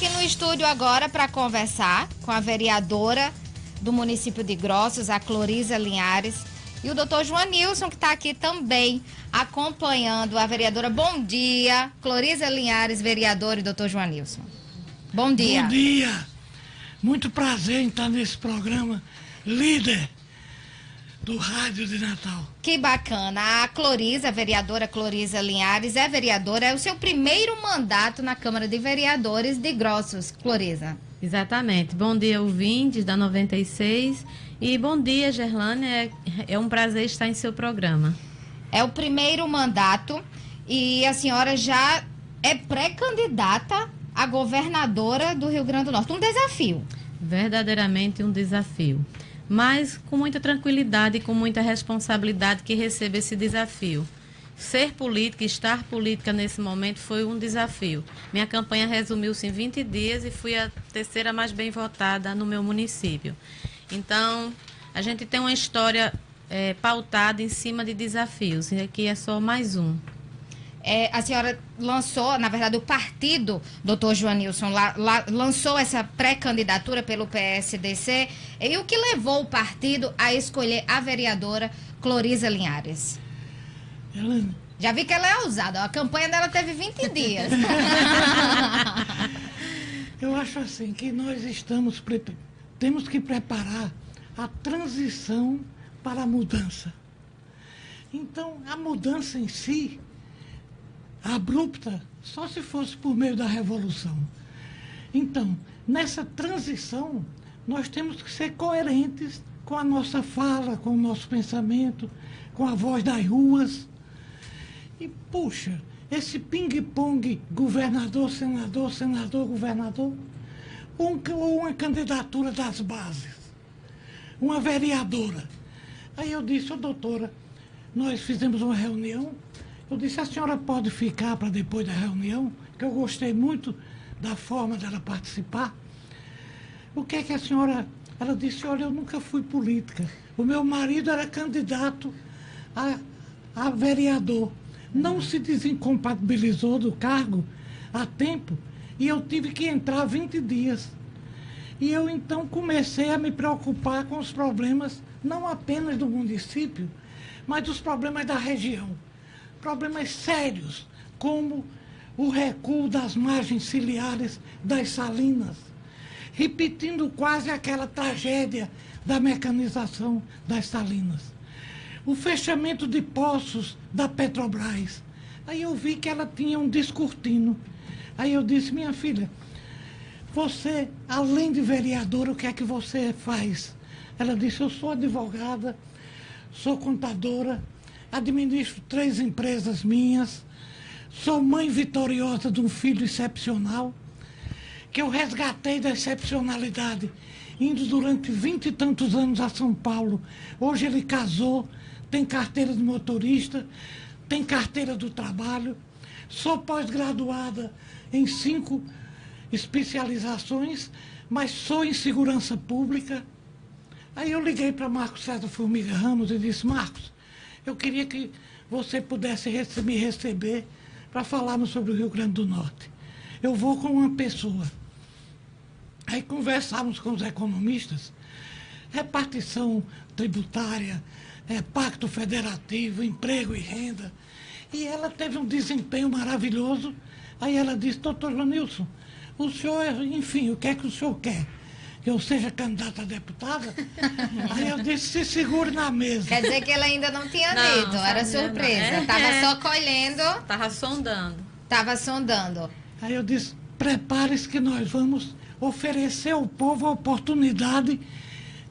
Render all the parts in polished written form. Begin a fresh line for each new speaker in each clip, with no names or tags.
aqui no estúdio agora para conversar com a vereadora do município de Grossos, a Cloriza Linhares, e o doutor Joanilson, que está aqui também acompanhando a vereadora. Bom dia, Cloriza Linhares, vereadora, e doutor Joanilson. Bom dia.
Bom dia. Muito prazer em estar nesse programa líder do Rádio de Natal.
Que bacana. A Cloriza, a vereadora Cloriza Linhares, é vereadora, é o seu primeiro mandato na Câmara de Vereadores de Grossos, Cloriza.
Exatamente. Bom dia, ouvintes da 96. E bom dia, Gerlane. É um prazer estar em seu programa.
É o primeiro mandato e a senhora já é pré-candidata a governadora do Rio Grande do Norte. Um desafio.
Verdadeiramente um desafio. Mas com muita tranquilidade e com muita responsabilidade que recebo esse desafio. Ser política, estar política nesse momento foi um desafio. Minha campanha resumiu-se em 20 dias e fui a terceira mais bem votada no meu município. Então, a gente tem uma história pautada em cima de desafios, e aqui é só mais um.
A senhora lançou, na verdade, o partido, doutor Joanilson, lançou essa pré-candidatura pelo PSDC. E o que levou o partido a escolher a vereadora Cloriza Linhares? Já vi que ela é ousada, a campanha dela teve 20 dias.
Eu acho assim que nós temos que preparar a transição para a mudança. Então, a mudança em si, abrupta, só se fosse por meio da revolução. Então, nessa transição, nós temos que ser coerentes com a nossa fala, com o nosso pensamento, com a voz das ruas. E, puxa, esse ping-pong, governador, senador, governador, ou uma candidatura das bases, uma vereadora. Aí eu disse, doutora, nós fizemos uma reunião. Eu disse, a senhora pode ficar para depois da reunião, que eu gostei muito da forma dela participar. O que é que a senhora... Ela disse, olha, eu nunca fui política. O meu marido era candidato a vereador. Não se desincompatibilizou do cargo a tempo e eu tive que entrar 20 dias. E eu, então, comecei a me preocupar com os problemas, não apenas do município, mas dos problemas da região. Problemas sérios, como o recuo das margens ciliares das salinas, repetindo quase aquela tragédia da mecanização das salinas. O fechamento de poços da Petrobras. Aí eu vi que ela tinha um descortino. Aí eu disse, minha filha, você, além de vereadora, o que é que você faz? Ela disse, eu sou advogada, sou contadora, administro 3 empresas minhas, sou mãe vitoriosa de um filho excepcional, que eu resgatei da excepcionalidade, indo durante 20 e tantos anos a São Paulo. Hoje ele casou, tem carteira de motorista, tem carteira do trabalho, sou pós-graduada em 5 especializações, mas sou em segurança pública. Aí eu liguei para Marcos César Formiga Ramos e disse, Marcos, eu queria que você pudesse me receber para falarmos sobre o Rio Grande do Norte. Eu vou com uma pessoa. Aí conversamos com os economistas, repartição tributária, pacto federativo, emprego e renda. E ela teve um desempenho maravilhoso. Aí ela disse, doutor Joanilson, o senhor, enfim, o que é que o senhor quer? Que eu seja candidata a deputada? Aí eu disse, se segure na mesa.
Quer dizer que ela ainda não tinha dito, era surpresa. Estava só colhendo. Estava sondando.
Aí eu disse, prepare-se que nós vamos oferecer ao povo a oportunidade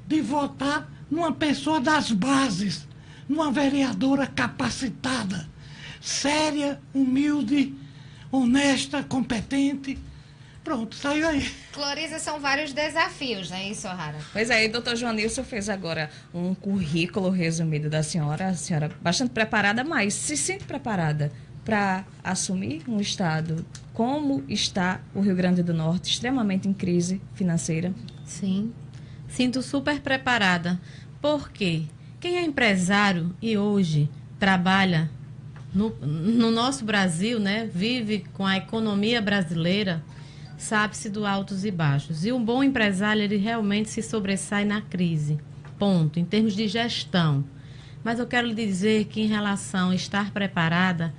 de votar numa pessoa das bases, numa vereadora capacitada, séria, humilde, honesta, competente. Pronto, saiu aí.
Cloriza, são vários desafios, não é isso, O'Hara?
Pois é, o doutor Joanilson fez agora um currículo resumido da senhora. A senhora bastante preparada, mas se sente preparada para assumir um estado como está o Rio Grande do Norte, extremamente em crise financeira?
Sim, sinto super preparada. Por quê? Quem é empresário e hoje trabalha no nosso Brasil, né, vive com a economia brasileira, sabe-se do altos e baixos. E um bom empresário, ele realmente se sobressai na crise. Ponto. Em termos de gestão. Mas eu quero lhe dizer que, em relação a estar preparada,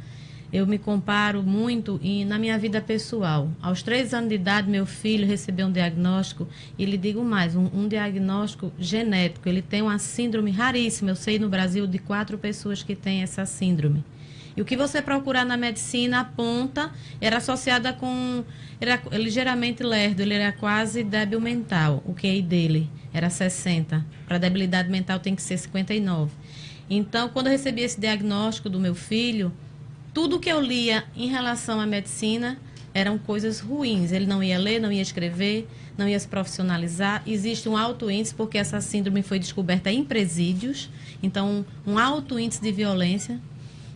eu me comparo muito na minha vida pessoal. Aos 3 anos de idade, meu filho recebeu um diagnóstico, e lhe digo mais, um diagnóstico genético. Ele tem uma síndrome raríssima. Eu sei no Brasil de 4 pessoas que têm essa síndrome. E o que você procurar na medicina aponta, era associada com... Era ligeiramente lerdo, ele era quase débil mental. O QI dele era 60. Para debilidade mental tem que ser 59. Então, quando eu recebi esse diagnóstico do meu filho, tudo que eu lia em relação à medicina eram coisas ruins. Ele não ia ler, não ia escrever, não ia se profissionalizar. Existe um alto índice, porque essa síndrome foi descoberta em presídios. Então, um alto índice de violência.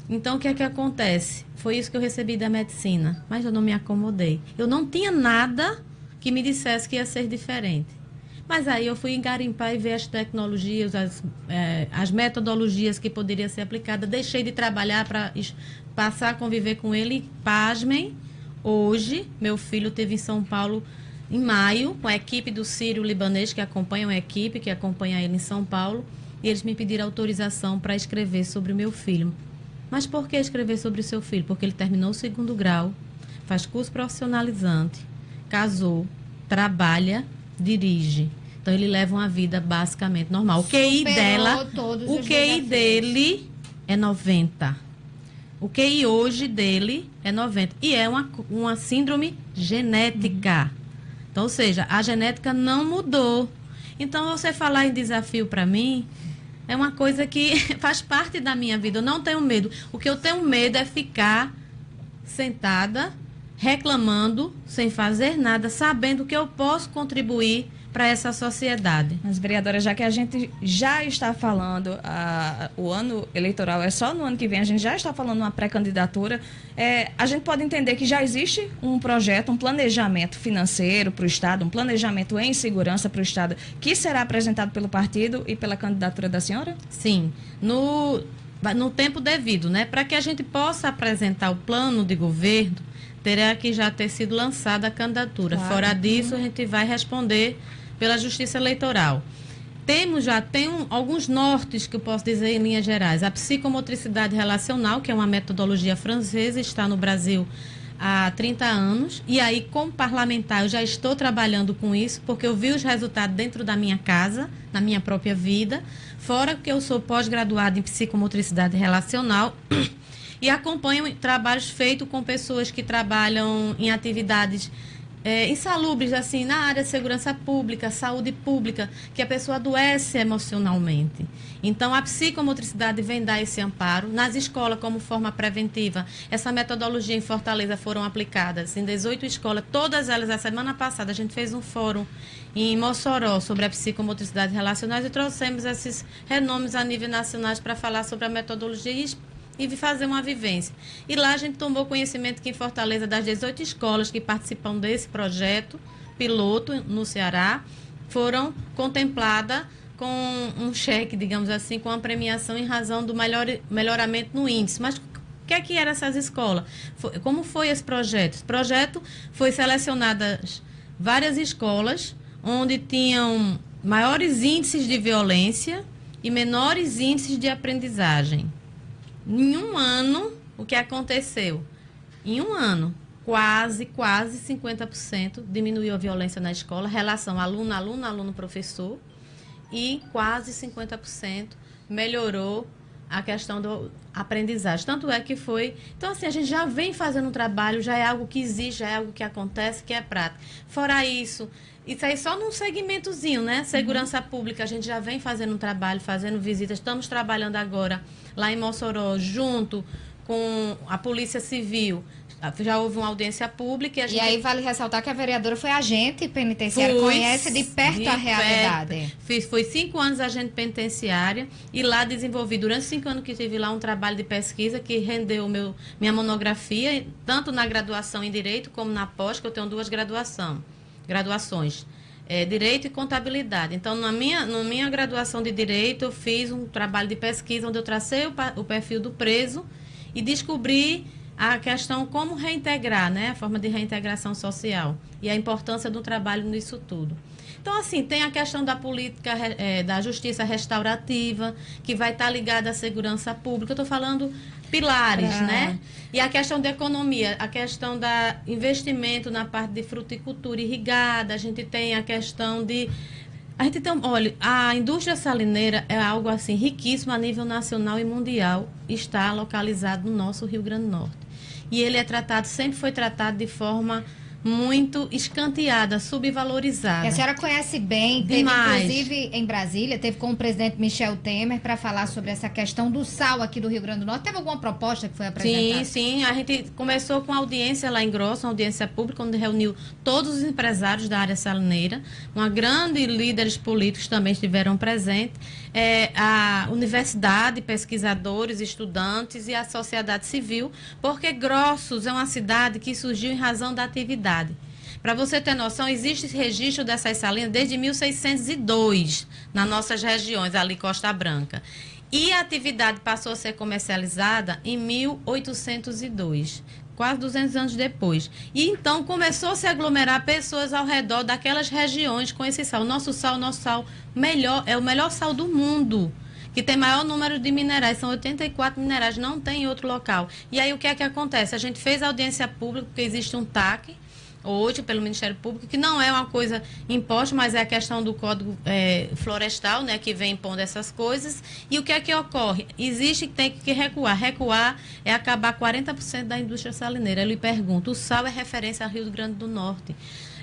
Então, o que é que acontece? Foi isso que eu recebi da medicina, mas eu não me acomodei. Eu não tinha nada que me dissesse que ia ser diferente. Mas aí eu fui garimpar e ver as tecnologias, as metodologias que poderiam ser aplicadas. Deixei de trabalhar para passar a conviver com ele. E, pasmem, hoje, meu filho esteve em São Paulo em maio, com a equipe do Sírio-Libanês, que acompanha a equipe, que acompanha ele em São Paulo. E eles me pediram autorização para escrever sobre o meu filho. Mas por que escrever sobre o seu filho? Porque ele terminou o 2º grau, faz curso profissionalizante, casou, trabalha, dirige. Então, ele leva uma vida basicamente normal. O QI dele é 90. O QI hoje dele é 90. E é uma síndrome genética. Então, ou seja, a genética não mudou. Então, você falar em desafio para mim é uma coisa que faz parte da minha vida. Eu não tenho medo. O que eu tenho medo é ficar sentada, reclamando, sem fazer nada, sabendo que eu posso contribuir para essa sociedade.
Mas, vereadora, já que a gente já está falando, o ano eleitoral é só no ano que vem, a gente já está falando uma pré-candidatura, a gente pode entender que já existe um projeto, um planejamento financeiro para o Estado, um planejamento em segurança para o Estado, que será apresentado pelo partido e pela candidatura da senhora?
Sim, no tempo devido, né? Para que a gente possa apresentar o plano de governo, terá que já ter sido lançada a candidatura. Claro. Fora disso, a gente vai responder pela Justiça Eleitoral. Tem alguns nortes que eu posso dizer em linhas gerais. A psicomotricidade relacional, que é uma metodologia francesa, está no Brasil há 30 anos. E aí, como parlamentar, eu já estou trabalhando com isso, porque eu vi os resultados dentro da minha casa, na minha própria vida. Fora que eu sou pós-graduada em psicomotricidade relacional e acompanho trabalhos feitos com pessoas que trabalham em atividades insalubres, assim, na área de segurança pública, saúde pública, que a pessoa adoece emocionalmente. Então, a psicomotricidade vem dar esse amparo. Nas escolas, como forma preventiva, essa metodologia em Fortaleza foram aplicadas em 18 escolas, todas elas. A semana passada, a gente fez um fórum em Mossoró sobre a psicomotricidade relacional e trouxemos esses renomes a nível nacional para falar sobre a metodologia e fazer uma vivência. E lá a gente tomou conhecimento que em Fortaleza, das 18 escolas que participam desse projeto piloto no Ceará, foram contempladas com um cheque, digamos assim, com uma premiação em razão do melhoramento no índice. Mas o que eram essas escolas? Como foi esse projeto? Esse projeto foi selecionadas várias escolas onde tinham maiores índices de violência e menores índices de aprendizagem. Em um ano, o que aconteceu? Em um ano, quase 50% diminuiu a violência na escola, relação aluno-aluno, aluno-professor, e quase 50% melhorou a questão da aprendizagem. Tanto é que foi... Então, assim, a gente já vem fazendo um trabalho, já é algo que existe, já é algo que acontece, que é prático. Fora isso aí só num segmentozinho, né? Segurança pública, a gente já vem fazendo um trabalho, fazendo visitas. Estamos trabalhando agora lá em Mossoró, junto com a Polícia Civil. Já houve uma audiência pública. E
aí vale ressaltar que a vereadora foi agente penitenciária, conhece de perto a realidade.
Foi 5 anos agente penitenciária e lá desenvolvi, durante 5 anos que estive lá, um trabalho de pesquisa que rendeu minha monografia, tanto na graduação em Direito como na pós, que eu tenho 2 graduações. Direito e Contabilidade. Então, na minha graduação de Direito, eu fiz um trabalho de pesquisa onde eu tracei o perfil do preso e descobri a questão como reintegrar, né? A forma de reintegração social e a importância do trabalho nisso tudo. Então, assim, tem a questão da política da justiça restaurativa, que vai estar ligada à segurança pública. Eu estou falando pilares, né? E a questão da economia, a questão da investimento na parte de fruticultura irrigada, a gente tem a questão de... A gente tem, olha, a indústria salineira é algo assim riquíssimo a nível nacional e mundial, está localizado no nosso Rio Grande do Norte. E ele é tratado, sempre foi tratado de forma muito escanteada, subvalorizada.
E a senhora conhece bem,
Demais.
teve inclusive em Brasília, teve com o presidente Michel Temer para falar sobre essa questão do sal aqui do Rio Grande do Norte. Teve alguma proposta que foi apresentada?
Sim, a gente começou com audiência lá em Grosso, uma audiência pública, onde reuniu todos os empresários da área salineira, uma grande líderes políticos também estiveram presentes, a universidade, pesquisadores, estudantes e a sociedade civil, porque Grossos é uma cidade que surgiu em razão da atividade. Para você ter noção, existe registro dessas salinas desde 1602 nas nossas regiões, ali Costa Branca. E a atividade passou a ser comercializada em 1802, quase 200 anos depois. E então começou a se aglomerar pessoas ao redor daquelas regiões com esse sal. Nosso sal melhor, é o melhor sal do mundo, que tem maior número de minerais, são 84 minerais, não tem em outro local. E aí o que é que acontece? A gente fez audiência pública, porque existe um TAC, hoje, pelo Ministério Público, que não é uma coisa imposta, mas é a questão do Código Florestal, né, que vem impondo essas coisas. E o que é que ocorre? Existe que tem que recuar. Recuar é acabar 40% da indústria salineira. Eu lhe pergunto, o sal é referência ao Rio Grande do Norte.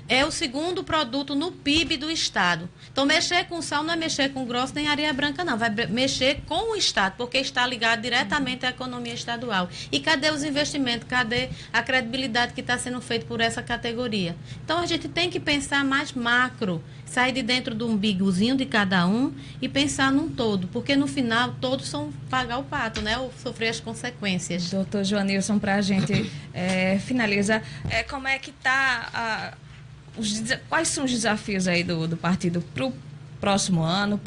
É o segundo produto no PIB do Estado. Então, mexer com sal não é mexer com grosso nem areia branca, não. Vai mexer com o Estado, porque está ligado diretamente à economia estadual. E cadê os investimentos? Cadê a credibilidade que está sendo feita por essa categoria? Então, a gente tem que pensar mais macro, sair de dentro do umbigozinho de cada um e pensar num todo, porque no final todos são pagar o pato, né? Ou sofrer as consequências.
Doutor Joanilson, para a gente finalizar, como é que está quais são os desafios aí do partido para o próximo ano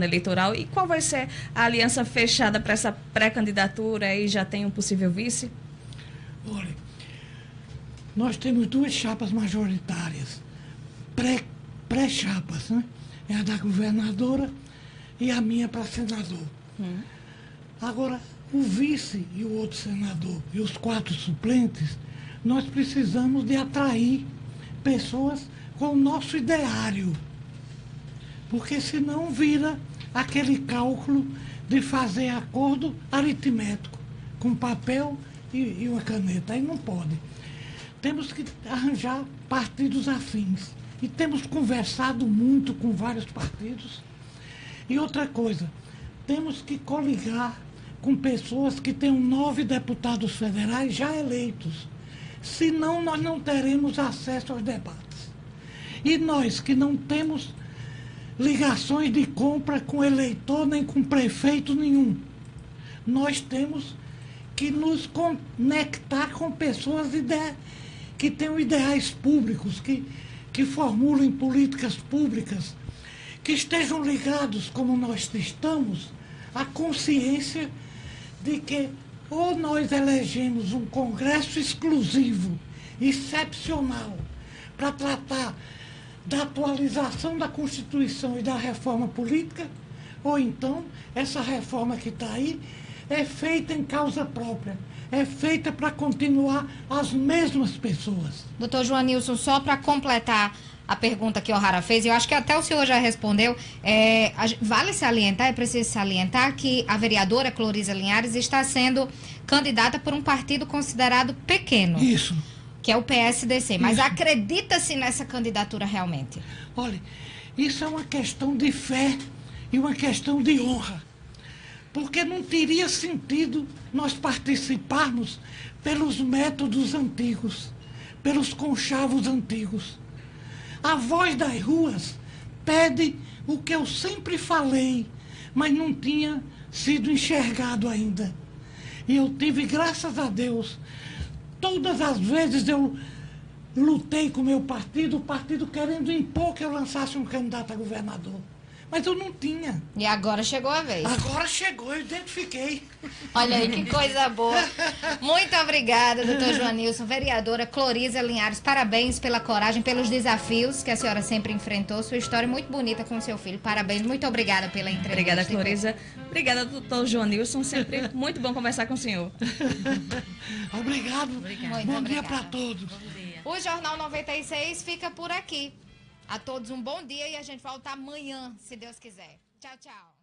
eleitoral, e qual vai ser a aliança fechada para essa pré-candidatura e já tem um possível vice?
Olha, nós temos duas chapas majoritárias, pré-chapas, né? É a da governadora e a minha para senador. Agora, o vice e o outro senador e os 4 suplentes, nós precisamos de atrair pessoas com o nosso ideário, porque senão vira aquele cálculo de fazer acordo aritmético, com papel e uma caneta, aí não pode. Temos que arranjar partidos afins, e temos conversado muito com vários partidos. E outra coisa, temos que coligar com pessoas que tenham 9 deputados federais já eleitos, senão nós não teremos acesso aos debates. E nós que não temos ligações de compra com eleitor nem com prefeito nenhum, nós temos que nos conectar com pessoas que tenham ideais públicos, que formulem políticas públicas, que estejam ligados, como nós estamos, à consciência de que ou nós elegemos um congresso exclusivo, excepcional, para tratar da atualização da Constituição e da reforma política, ou então essa reforma que está aí é feita em causa própria, é feita para continuar as mesmas pessoas.
Doutor Joanilson, só para completar a pergunta que o O'Hara fez, eu acho que até o senhor já respondeu, vale salientar, é preciso salientar que a vereadora Clorisa Linhares está sendo candidata por um partido considerado pequeno.
Isso.
Que é o PSDC. Mas
Isso.
acredita-se nessa candidatura realmente?
Olha, isso é uma questão de fé e uma questão de honra. Porque não teria sentido nós participarmos pelos métodos antigos, pelos conchavos antigos. A voz das ruas pede o que eu sempre falei, mas não tinha sido enxergado ainda. E eu tive, graças a Deus, todas as vezes eu lutei com o meu partido, o partido querendo impor que eu lançasse um candidato a governador. Mas eu não tinha.
E agora chegou a vez.
Agora chegou, eu identifiquei.
Olha aí, que coisa boa. Muito obrigada, doutor Joanilson. Vereadora Cloriza Linhares, parabéns pela coragem, pelos desafios que a senhora sempre enfrentou. Sua história é muito bonita com o seu filho. Parabéns, muito obrigada pela entrevista.
Obrigada, Cloriza. Obrigada, doutor Joanilson. Sempre muito bom conversar com o senhor.
Obrigado. Bom dia para todos.
O Jornal 96 fica por aqui. A todos um bom dia e a gente volta amanhã, se Deus quiser. Tchau, tchau.